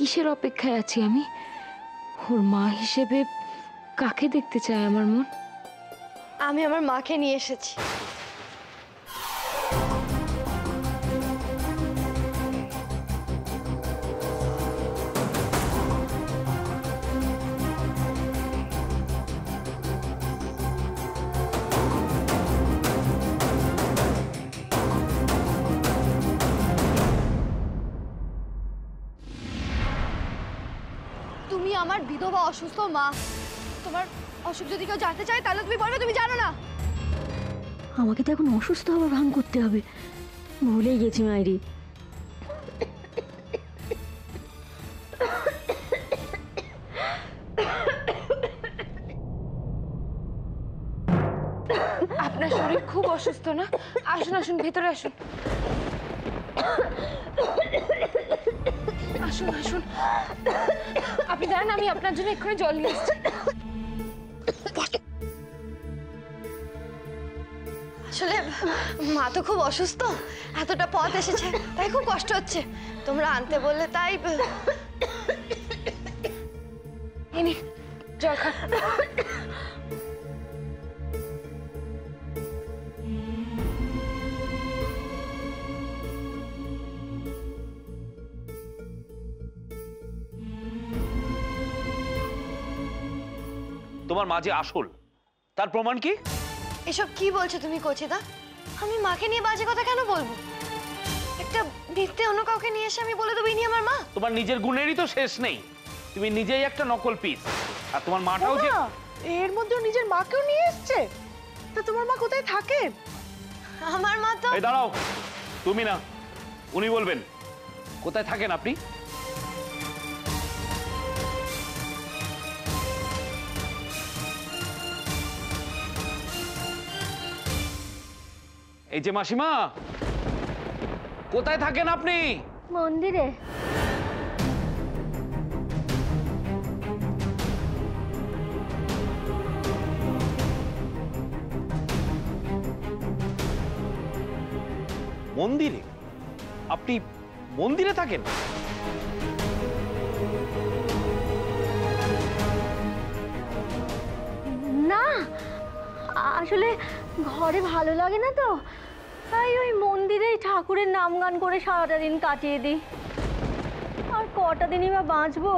কিসের অপেক্ষায় আছি আমি? ওর মা হিসেবে কাকে দেখতে চায় আমার মন? আমি আমার মাকে নিয়ে এসেছি। তুমি আমার বিধবা অসুস্থ মা। তোমার অসুখ যদি কেউ জানতে চায় তাহলে তুমি বলবে তুমি জানো না। আমাকে তো এখন অসুস্থ হওয়ার ভান করতে হবে। ভুলেই গেছি মায়েরি। আপনার শরীর খুব অসুস্থ না? আসুন আসুন, ভেতরে আসুন। আসুন আসুন, আপনি দাঁড়ান, আমি আপনার জন্য এক্ষুনি জল নিয়ে এসেছি। আসলে মা তো খুব অসুস্থ, এতটা পথ এসেছে তাই খুব কষ্ট হচ্ছে। তোমরা আনতে বললে তাই। ইনি জল খান। তোমার মা যে আসল, তার প্রমাণ কি? এসব কি বলছো তুমি কচিদা? আমি মাকে নিয়ে বাজে কথা কেন বলবো? একটা মিথ্যে অন্য কাউকে নিয়ে এসে আমি বলে দেবো ইনি আমার মা। তোমার নিজের গুণেরই তো শেষ নেই, তুমি নিজেই একটা নকল পিস। আর তোমার মাটাও যে এর মধ্যে নিজের মাকেও নিয়ে এসছে। তা তোমার মা কোথায় থাকেন? আমার মা তো। এই দাঁড়াও, তুমি না, উনি বলবেন কোথায় থাকেন আপনি। এই যে মাসিমা, কোথায় থাকেন আপনি? মন্দিরে। মন্দিরে? আপনি মন্দিরে থাকেন? না, আসলে ঘরে ভালো লাগে না তো, তাই ওই মন্দিরেই ঠাকুরের নাম গান করে সারাটা দিন কাটিয়ে দিই। আর কটা দিনই বা বাঁচবো?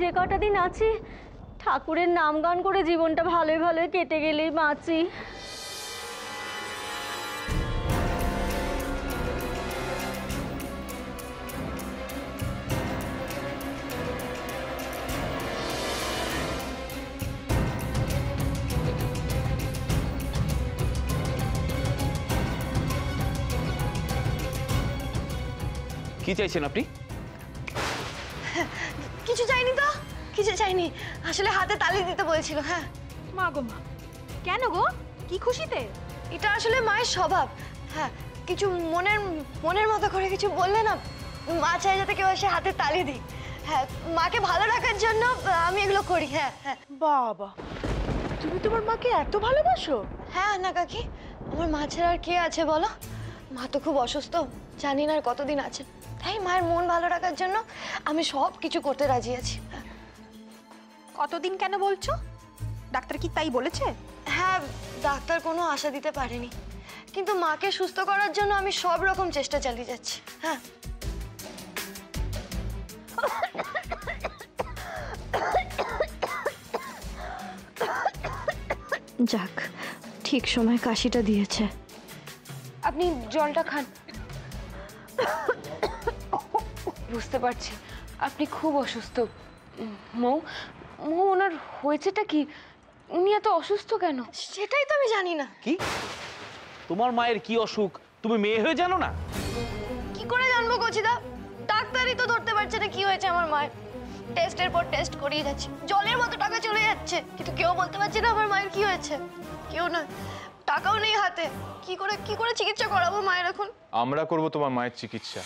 যে কটা দিন আছি ঠাকুরের নাম গান করে জীবনটা ভালোই ভালোই কেটে গেলেই বাঁচি। কি চাইছেন আপনি? কিছু চাইনি তো, কিছু চাইনি। আসলে হাতে তালি দিতে বলেছিল। হ্যাঁ। মা গো মা, কেন গো? কি খুশিতে? এটা আসলে মায়ের স্বভাব। হ্যাঁ, কিছু মনের মতো করে কিছু বললে না, মা চায় যাতে কেউ এসে হাতে তালি দিই। হ্যাঁ, মাকে ভালো রাখার জন্য আমি এগুলো করি। হ্যাঁ হ্যাঁ। বাবা, তুমি তোমার মাকে এত ভালোবাসো? হ্যাঁ না কাকি, আমার মা ছাড়া আর কে আছে বলো? মা তো খুব অসুস্থ, জানি না আর কতদিন আছে। তাই মায়ের মন ভালো রাখার জন্য আমি সব কিছু করতে রাজি আছি। কতদিন কেন বলছো? ডাক্তার কি তাই বলেছে? হ্যাঁ, ডাক্তার কোনো আশা দিতে পারেনি, কিন্তু মাকে সুস্থ করার জন্য আমি সব রকম চেষ্টা চালিয়ে যাচ্ছি। হ্যাঁ। যাক, ঠিক সময় কাশিটা দিয়েছে। আপনি জলটা খান। বুঝতে পারছি আপনি খুব অসুস্থ। মৌ, ওনার হয়েছেটা কি? উনি এত অসুস্থ কেন? সেটাই তো আমি জানি না। কি তোমার মায়ের কি অসুখ তুমি মেয়ে হয়ে জানো না? কি করে জানবো কচিদা? ডাক্তারই তো ধরতে পারছে না কি হয়েছে আমার মায়ের। টেস্টের পর টেস্ট করিয়ে যাচ্ছে, জলের মতো টাকা চলে যাচ্ছে, কিন্তু কেউ বলতে পারছে না আমার মায়ের কি হয়েছে। কেউ না, টাকাও নেই হাতে। কি করে চিকিৎসা করাবো মায়ের এখন? আমরা করব তোমার মায়ের চিকিৎসা।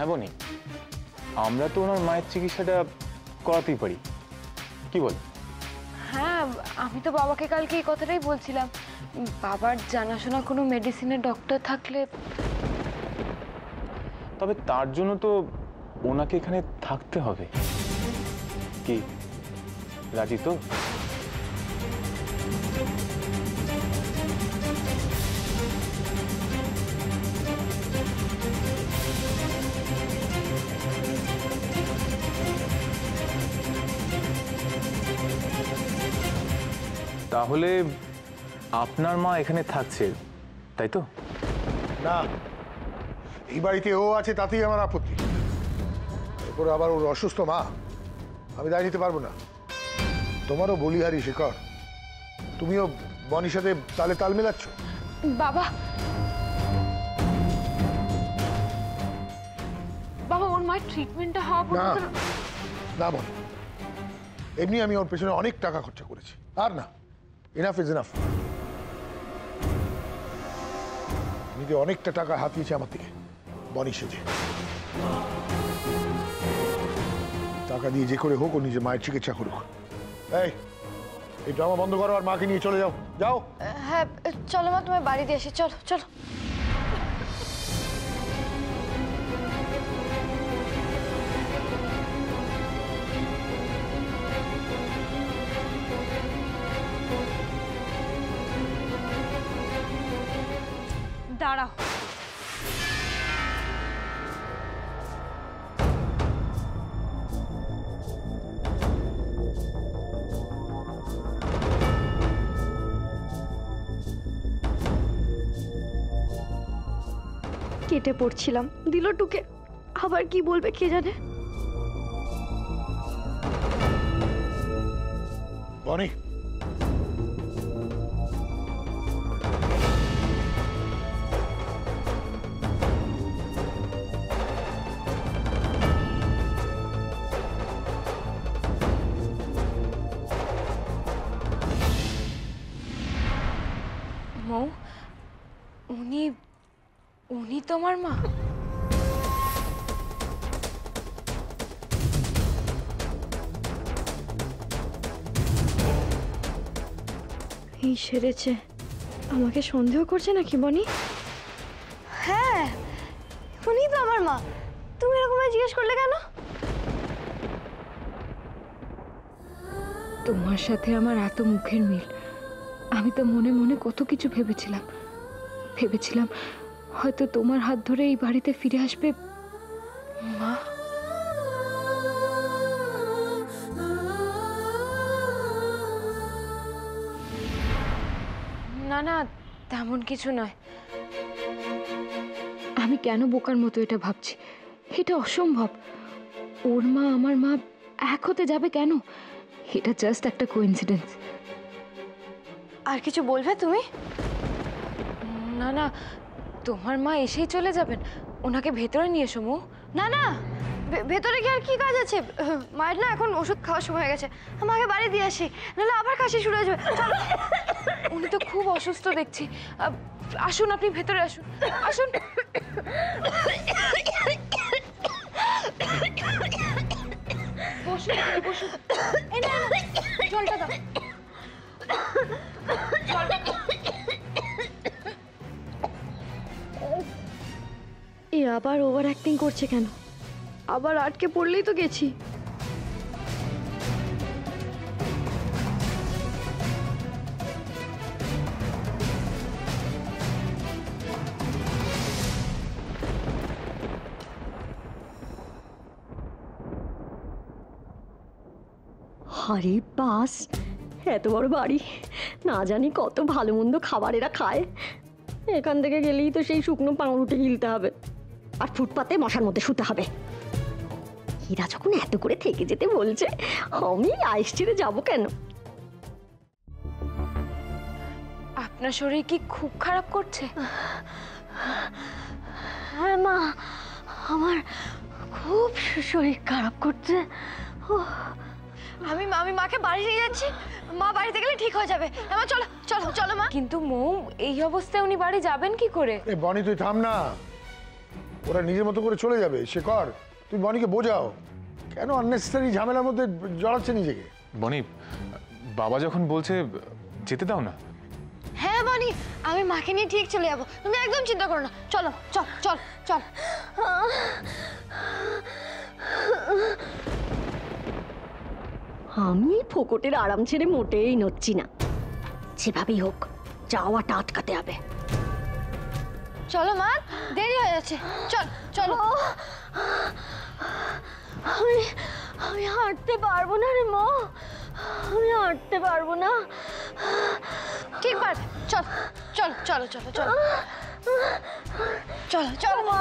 হ্যাঁ বনি, আমরা তো ওনার মায়ের চিকিৎসাটা করাতেই পারি, কি বল? হ্যাঁ, আমি তো বাবাকে কালকে এই কথাটাই বলছিলাম। বাবার জানাশোনা কোনো মেডিসিনের ডক্টর থাকলে। তবে তার জন্য তো ওনাকে এখানে থাকতে হবে। কি রাজি তো? তাহলে আপনার মা এখানে থাকছে, তাই তো? না, এই বাড়িতে ও আছে তাতেই আমার আপত্তি। এরপরে আবার ওর অসুস্থ মা, আমি দায় নিতে পারবো না। তোমারও বলিহারি শেখর, তুমিও বনির সাথে তালে তাল মেলাচ্ছ। বাবা, বাবা ওর মায়ের ট্রিটমেন্টটা হওয়া না পর্যন্ত। না বল, এমনি আমি ওর পেছনে অনেক টাকা খরচা করেছি, আর না, এনাফ ইজ এনাফ। নিজে অনেকটা টাকা হাতিয়েছে আমার থেকে বনি সেজে। টাকা দিয়ে যে করে হোক ও নিজে মায়ের চিকিৎসা করুক। এই ড্রামা বন্ধ করো আর মাকে নিয়ে চলে যাও, যাও। হ্যাঁ চলো মা, তোমায় বাড়ি দিয়ে আসি, চলো চলো। দাঁড়াও, কেটে পড়ছিলাম, দিল টুকে। আবার কি বলবে কে জানে। বনি, মৌ, উনি উনি তোমার মা? এই সেরেছে, আমাকে সন্দেহ করছে নাকি বনি? হ্যাঁ উনি তো আমার মা, তুমি এরকম জিজ্ঞেস করলে কেন? তোমার সাথে আমার এত মুখের মিল, আমি তো মনে মনে কত কিছু ভেবেছিলাম। হয়তো তোমার হাত ধরে এই বাড়িতে ফিরে আসবে মা। না না, তেমন কিছু নয়। আমি কেন বোকার মতো এটা ভাবছি? এটা অসম্ভব। ওর মা আমার মা এক হতে যাবে কেন? এটা জাস্ট একটা কোইন্সিডেন্স। আর কিছু বলবে তুমি? না না, তোমার মা এসেই চলে যাবেন, ওনাকে ভেতরে নিয়ে এসো মৌ। না না, ভেতরে গিয়ে আর কি কাজ আছে? মায়ের না এখন ওষুধ খাওয়ার সময় হয়ে গেছে, আমাকে বাড়ি দিয়ে আসি, নাহলে আবার কাশি শুরু হয়ে যাবে। উনি তো খুব অসুস্থ দেখছি। আসুন, আপনি ভেতরে আসুন, আসুন। বসুন বসুন, এই নাও, জলটা দাও। এ আবার ওভার অ্যাক্টিং করছে কেন? আবার আটকে পড়লেই তো গেছি। আরে বাস, এত বড় বাড়ি, না জানি কত ভালো মন্দ খাবার এরা খায়। এখান থেকে গেলেই তো সেই শুকনো পাউরুটি গিলতে হবে, আর ফুটপাতে মশার মধ্যে শুতে হবে। এরা যখন এত করে থেকে যেতে বলছে, আমি আইস ছেড়ে যাবো কেন? আপনার শরীর কি খুব খারাপ করছে? হ্যাঁ মা, আমার খুব শরীর খারাপ করছে। আমি মাকে বাড়ি নিয়ে যাচ্ছি, মা বাড়িতে গেলে ঠিক হয়ে যাবে। আমার চলো চলো চলো মা। কিন্তু মৌ, এই অবস্থায় উনি বাড়ি যাবেন কি করে? বনি তুই থাম না, ওরা নিজের মতো করে চলে যাবে। শেখর, তুই বনিকে বোঝাও, কেন আননেসেসারি ঝামেলার মধ্যে জড়াচ্ছে নিজেকে। বনি, বাবা যখন বলছে যেতে দাও না। হ্যাঁ বনি, আমি মাকে নিয়ে ঠিক চলে যাবো, তুমি একদম চিন্তা করো না। চলো চল চল চল। আমি ফোকটের আরাম ছেড়ে মোটেই নড়ছি না, যেভাবেই হোক যাওয়াটা আটকাতে হবে। চলো মা, দেরি হয়ে যাচ্ছে, চল চলো। আমি আমি হাঁটতে পারবো না রে মা, আমি হাঁটতে পারবো না। ঠিক পারবে, চল চল চলো চলো চলো চলো চলো। মা,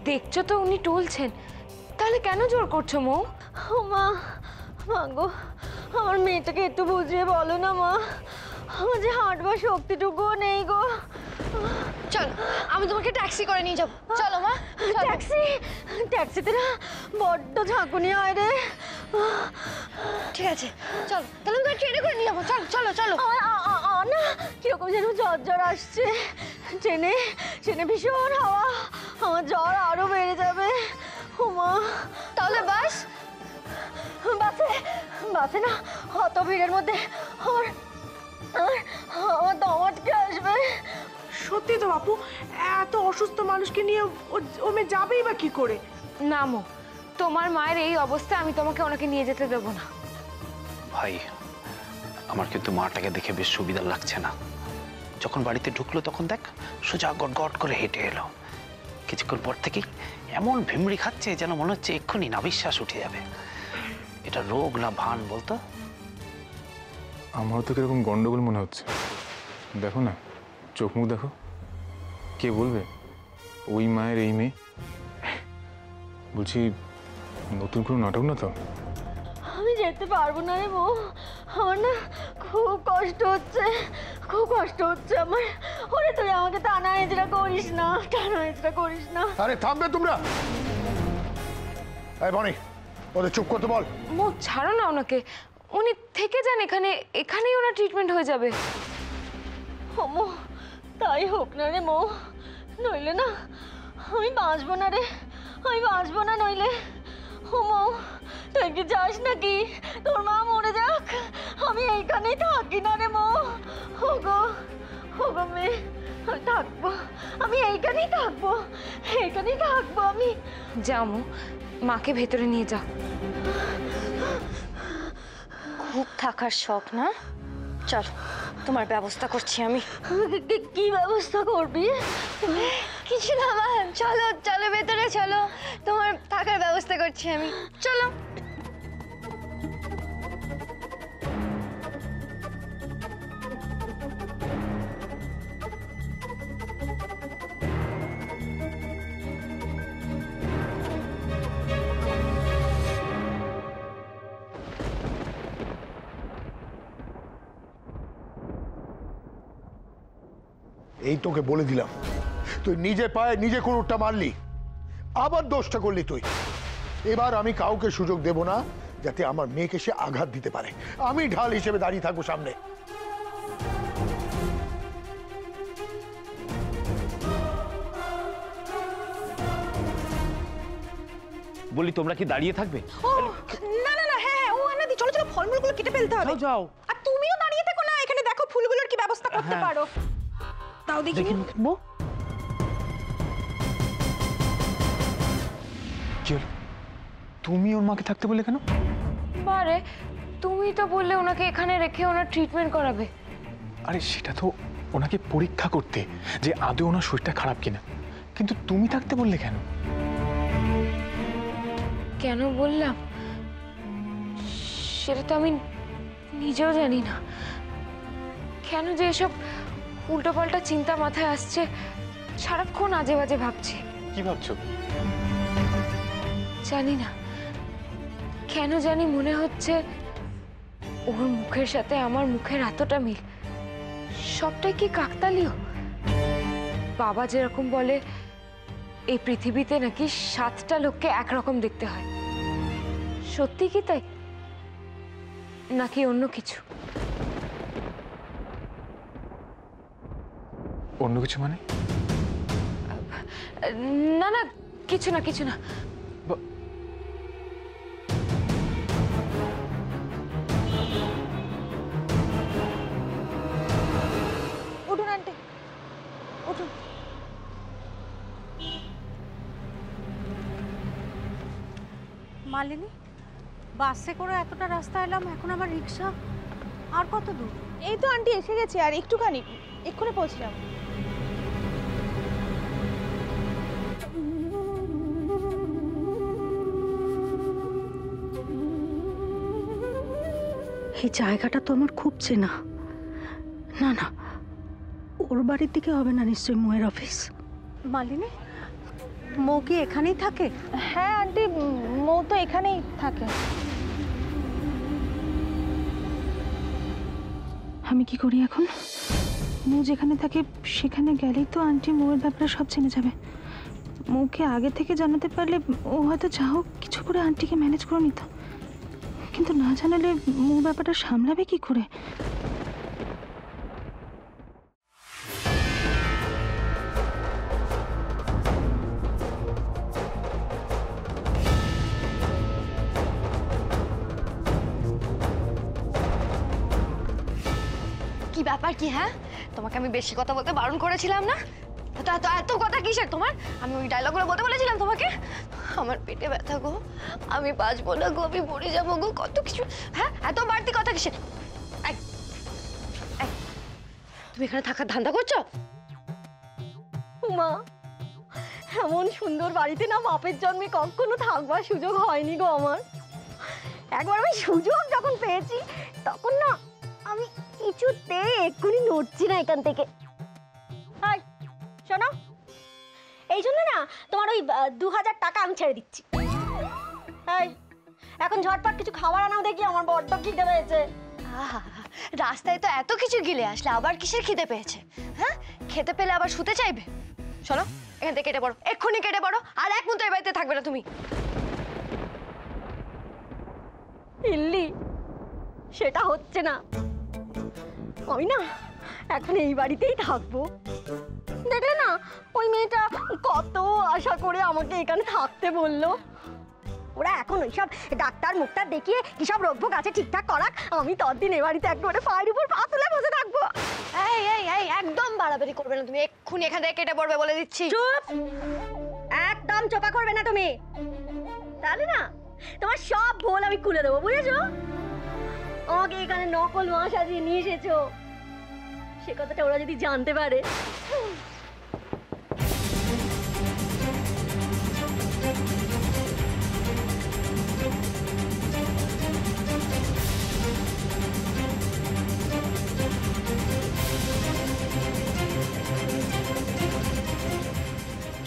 দেখছো তো উনি টলছেন, তাহলে কেন জোর করছো মৌ? ও মা, মা গো, আমার মেয়েটাকে একটু বুঝিয়ে বলো না মা, আমার যে হাঁটবার শক্তিটুকুও নেই গো। চলো, আমি তোমাকে ট্যাক্সি করে নিয়ে যাবো, চলো মা। ট্যাক্সি? ট্যাক্সিতে না বড্ড ঝাঁকুনি হয় রে। ঠিক আছে চলো, তাহলে আমি ট্রেনে করে নিয়ে যাবো, চলো চলো চলো। না, কিরকম যেন জ্বর জ্বর আসছে, ট্রেনে ট্রেনে ভীষণ হাওয়া, আমার জ্বর আরো বেড়ে যাবে। ও মা, তাহলে বাস? বাসে বাসে না, অত ভিড়ের মধ্যে আমার আমার দম আটকে আসবে। সত্যি তো বাপু, এত অসুস্থ মানুষকে নিয়ে ও মেয়ে যাবেই বা কি করে? না মৌ, তোমার মায়ের এই অবস্থা, আমি তোমাকে ওনাকে নিয়ে যেতে দেবো না। ভাই, আমার কিন্তু মাটাকে দেখে বেশ সুবিধা লাগছে না। যখন বাড়িতে ঢুকলো তখন দেখ সোজা গট গট করে হেঁটে এলো, কিছুক্ষণ পর থেকেই এমন ভিমড়ি খাচ্ছে যেন মনে হচ্ছে এক্ষুনি নাভিশ্বাস উঠে যাবে। এটা রোগ না ভান বলতো? আমারও তো কিরকম গন্ডগোল মনে হচ্ছে। দেখো না, চোখ মুখ দেখো, কে বলবে ওই মায়ের এই মেয়ে? বলছি, নতুন কোনো নাটক না তো? আমি যেতে পারবো না রে বউ, আমার না খুব কষ্ট হচ্ছে, খুব কষ্ট হচ্ছে আমার। ওরে তুই আমাকে টানা হেঁচড়া করিস না, টানা হেঁচড়া করিস না। আরে থামবে তোমরা? এই বনি, ওদের চুপ করতে বল। মৌ ছাড়ো না ওনাকে, উনি থেকে যান এখানে, এখানেই ওনার ট্রিটমেন্ট হয়ে যাবে। মো, তাই হোক না রে মো, নইলে না আমি বাঁচবো না রে, আমি বাঁচবো না নইলে। ও মো, তুই কি যাস নাকি? তোর মা মরে যাক, আমি এইখানেই থাকি না রে মো। ওগো ওগো মেয়ে, আমি থাকবো, আমি এইখানেই থাকবো, এইখানেই থাকবো আমি। যাও মৌ, মাকে ভেতরে নিয়ে যাও। খুব থাকার শখ না? চল, তোমার ব্যবস্থা করছি আমি। কি ব্যবস্থা করবি? কিছু না মা, চলো চলো ভেতরে চলো, তোমার থাকার ব্যবস্থা করছি আমি, চলো। এই তোকে বলে দিলাম, তুই নিজে পায়ে নিজে কুড়ুরটা মারলি, আবার দোষটা করলি তুই। এবার আমি কাউকে সুযোগ দেব না যাতে আমার মেয়েকে সে আঘাত দিতে পারে। আমি ঢাল হিসেবে দাঁড়িয়ে থাকবো সামনে। বলি, তোমরা কি দাঁড়িয়ে থাকবে? না না না, হ্যাঁ হ্যাঁ, ও আনাদি, চলো চলো, ফলমূলগুলো কেটে ফেলতে হবে। যাও। আর তুমিও দাঁড়িয়ে থেকো না, এখানে দেখো ফুলগুলোর কি ব্যবস্থা করতে পারো। তাও দেখি। কি হলো? তুমি ওর মাকে থাকতে বলে কেন? বারে, তুমি তো বললে ওনাকে এখানে রেখে ওনার ট্রিটমেন্ট করাবে। আরে সেটা তো ওনাকে পরীক্ষা করতে, যে আদৌ ওনার শরীরটা খারাপ কিনা। কিন্তু তুমি থাকতে বললে কেন? কেন বললাম সেটা তো আমি নিজেও জানি না। কেন যে এসব উল্টোপাল্টা চিন্তা মাথায় আসছে, সারাক্ষণ আজে বাজে ভাবছি। কি ভাবছো? জানি না কেন জানি মনে হচ্ছে ওর মুখের সাথে আমার মুখের এতটা মিল। সবটাই কি কাকতালীয়? বাবা যেরকম বলে এই পৃথিবীতে নাকি 7টা লোককে একরকম দেখতে হয়, সত্যি কি তাই নাকি অন্য কিছু? অন্য কিছু মানে? না না, কিছু না কিছু না। উঠুন আন্টি, উঠুন। মালিনী, বাসে করে এতটা রাস্তা এলাম, এখন আবার রিক্সা, আর কত দূর? এই তো আন্টি এসে গেছি, আর একটুখানি, এক্ষুনি পৌঁছে যাবো। এই জায়গাটা তো আমার খুব চেনা। না না, ওর বাড়ির দিকে হবে না নিশ্চয়ই, মোয়ের অফিস। মালিনী, মৌ কি এখানেই থাকে? হ্যাঁ আন্টি, মৌ তো এখানেই থাকে। আমি কি করি এখন? মৌ যেখানে থাকে সেখানে গেলেই তো আন্টি মৌয়ের ব্যাপারে সব জেনে যাবে। মৌকে আগে থেকে জানাতে পারলে ও হয়তো যা হোক কিছু করে আন্টিকে ম্যানেজ করে নিত, কিন্তু না জানালে মৌ ব্যাপারটা সামলাবে কি করে? কি ব্যাপার কি? হ্যাঁ, তোমাকে আমি বেশি কথা বলতে বারণ করেছিলাম না? এত এত এত কথা কিসের তোমার? আমি ওই ডায়লগগুলো বলতে বলেছিলাম তোমাকে? আমার পেটে ব্যথা গো, আমি বাঁচবো না গো, আমি মরে যাবো গো, কত কিছু। হ্যাঁ, এত বাড়তি কথা কিসের? এই, এই, তুমি এখানে থাকার ধান্দা করছো? মা, এমন সুন্দর বাড়িতে না বাপের জন্মে কখনো থাকবার সুযোগ হয়নি গো আমার। একবার আমি সুযোগ যখন পেয়েছি তখন না আমি কিছুতে এক্ষুনি নড়ছি না এখান থেকে। হাই শোনো, এই জন্য না তোমার ওই 2000 টাকা আমি ছেড়ে দিচ্ছি। হাই, এখন ঝটপট কিছু খাবার আনাও দেখি, আমার বড্ড খিদে পেয়েছে। আহা, রাস্তায় তো এত কিছু গিলে আসলে আবার কিসের খিদে পেয়েছে? হ্যাঁ, খেতে পেলে আবার শুতে চাইবে? শোনো, এখান থেকে কেটে পড়ো, এক্ষুনি কেটে পড়ো, আর এক মুহূর্ত এই বাড়িতে থাকবে না তুমি। ইল্লি, সেটা হচ্ছে না। আমি না এখন এই বাড়িতেই থাকবো। দেখলে না ওই মেয়েটা কত আশা করে আমাকে এখানে থাকতে বললো। ওরা এখন ওইসব ডাক্তার মুক্তার দেখিয়ে কি সব রোগ ভোগ আছে ঠিকঠাক করাক, আমি ততদিন এ বাড়িতে একেবারে পায়ের উপর পা তুলে বসে থাকবো। এই এই এই, একদম বাড়াবাড়ি করবে না তুমি, এক্ষুনি এখান থেকে কেটে পড়বে বলে দিচ্ছি। চুপ, একদম চোপা করবে না তুমি, তাহলে না তোমার সব ভুল আমি খুলে দেবো, বুঝেছো? আমাকে এখানে নকল মা সাজিয়ে নিয়ে এসেছো, সে কথাটা ওরা যদি জানতে পারে।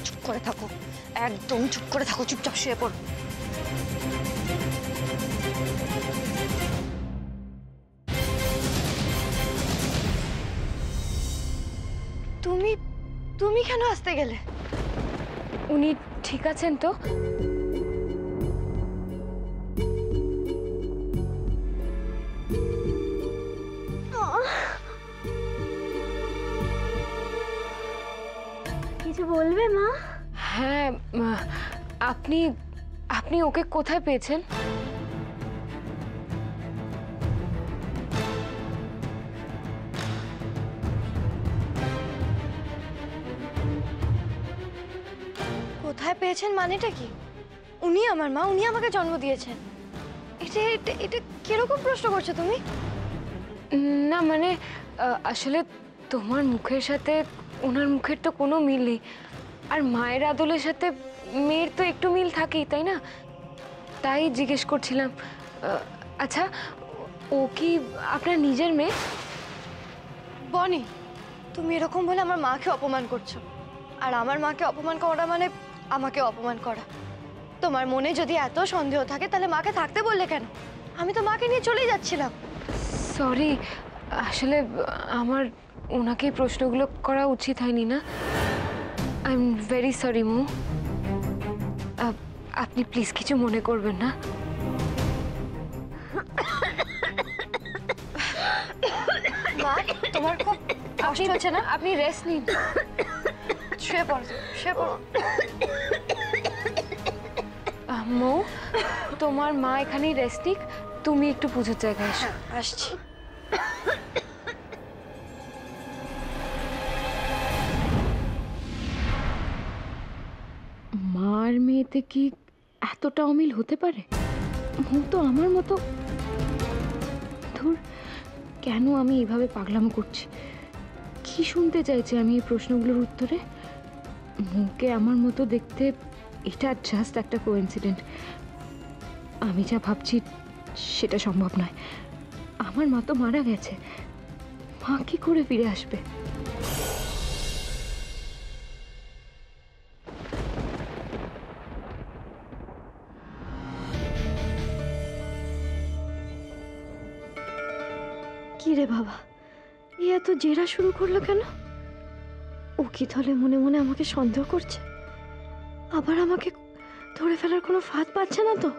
চুপ করে থাকো, একদম চুপ করে থাকো, চুপচাপ শুয়ে পড়ো। তুমি তুমি কেন আসতে গেলে? উনি ঠিক আছেন তো? কিছু বলবে মা? হ্যাঁ, আপনি আপনি ওকে কোথায় পেয়েছেন? কোথায় পেয়েছেন মানেটা কি? উনি আমার মা, উনি আমাকে জন্ম দিয়েছেন। এটা এটা এটা কিরকম প্রশ্ন করছো তুমি? না মানে আসলে তোমার মুখের সাথে ওনার মুখের তো কোনো মিল নেই, আর মায়ের আদলের সাথে মেয়ের তো একটু মিল থাকেই, তাই না? তাই জিজ্ঞেস করছিলাম। আচ্ছা, ও কি আপনার নিজের মেয়ে? বনি, তুমি এরকম বলে আমার মাকে অপমান করছো, আর আমার মাকে অপমান করা মানে আমাকে অপমান করা। তোমার মনে যদি এত সন্দেহ থাকে তাহলে মাকে থাকতে বললে কেন? আমি তো মাকে নিয়ে চলেই যাচ্ছিলাম। সরি, আসলে আমার ওনাকে প্রশ্নগুলো করা উচিত হয়নি না। আই এম ভেরি সরি মু। আপনি প্লিজ কিছু মনে করবেন না। মা, তোমার খুব কষ্ট হচ্ছে না? আপনি রেস্ট নিন। শুয়ে পড়ো, শুয়ে পড়ো। মৌ, তোমার মা এখানেই রেস্ট নিক, তুমি একটু পুজোর জায়গায় এসো। আসছি। মার মেয়েতে কি এতটা অমিল হতে পারে? মৌ তো আমার মতো। ধুর, কেন আমি এভাবে পাগলামো করছি? কি শুনতে চাইছে আমি এই প্রশ্নগুলোর উত্তরে? মৌকে আমার মতো দেখতে, এটা জাস্ট একটা কোইন্সিডেন্ট। আমি যা ভাবছি সেটা সম্ভব নয়। আমার মা তো মারা গেছে, মা কি করে ফিরে আসবে? কি রে বাবা, এ এত জেরা শুরু করলো কেন? ও কি তাহলে মনে মনে আমাকে সন্দেহ করছে? আবার আমাকে ধরে ফেলার কোনো ফাঁদ পাচ্ছে না তো?